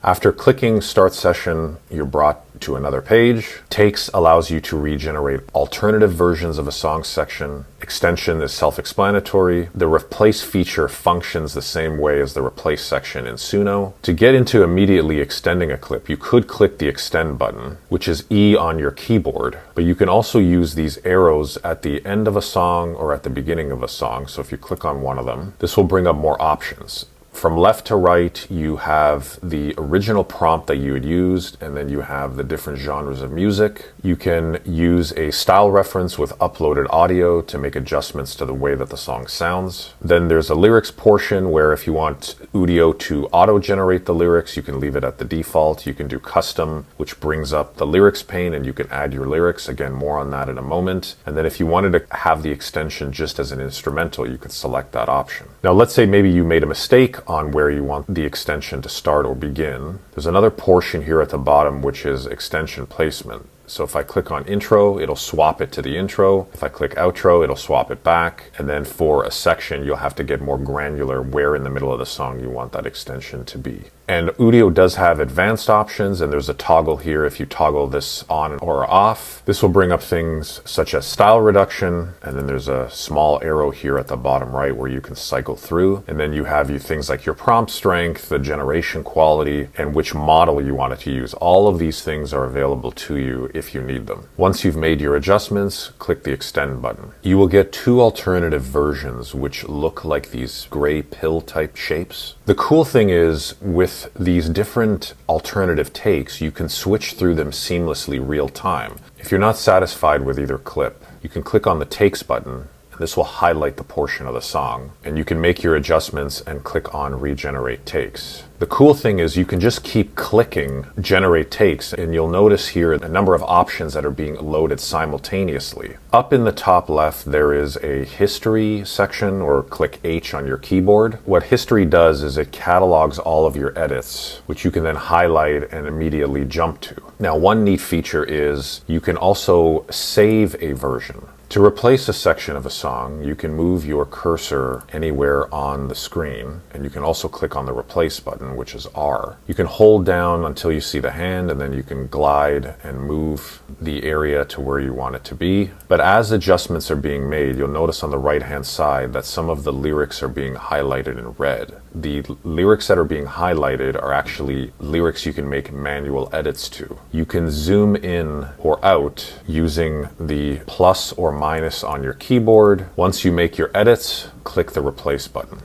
After clicking Start Session, you're brought to another page. Takes allows you to regenerate alternative versions of a song section. Extension is self-explanatory. The replace feature functions the same way as the replace section in Suno. To get into immediately extending a clip, you could click the extend button, which is E on your keyboard, but you can also use these arrows at the end of a song or at the beginning of a song. So if you click on one of them, this will bring up more options. From left to right, you have the original prompt that you had used, and then you have the different genres of music. You can use a style reference with uploaded audio to make adjustments to the way that the song sounds. Then there's a lyrics portion where if you want Udio to auto-generate the lyrics, you can leave it at the default. You can do custom, which brings up the lyrics pane, and you can add your lyrics. Again, more on that in a moment. And then if you wanted to have the extension just as an instrumental, you could select that option. Now, let's say maybe you made a mistake on where you want the extension to start or begin. There's another portion here at the bottom which is extension placement. So if I click on intro, it'll swap it to the intro. If I click outro, it'll swap it back. And then for a section, you'll have to get more granular where in the middle of the song you want that extension to be. And Udio does have advanced options, and there's a toggle here if you toggle this on or off. This will bring up things such as style reduction, and then there's a small arrow here at the bottom right where you can cycle through. And then you have things like your prompt strength, the generation quality, and which model you want it to use. All of these things are available to you if you need them. Once you've made your adjustments, click the extend button. You will get two alternative versions which look like these gray pill type shapes. The cool thing is with these different alternative takes, you can switch through them seamlessly real time. If you're not satisfied with either clip, you can click on the takes button. This will highlight the portion of the song, and you can make your adjustments and click on regenerate takes. The cool thing is you can just keep clicking generate takes, and you'll notice here a number of options that are being loaded simultaneously. Up in the top left, there is a history section, or click H on your keyboard. What history does is it catalogs all of your edits, which you can then highlight and immediately jump to. Now, one neat feature is you can also save a version. To replace a section of a song, you can move your cursor anywhere on the screen, and you can also click on the replace button, which is R. You can hold down until you see the hand, and then you can glide and move the area to where you want it to be. But as adjustments are being made, you'll notice on the right-hand side that some of the lyrics are being highlighted in red. The lyrics that are being highlighted are actually lyrics you can make manual edits to. You can zoom in or out using the plus or minus on your keyboard. Once you make your edits, click the replace button.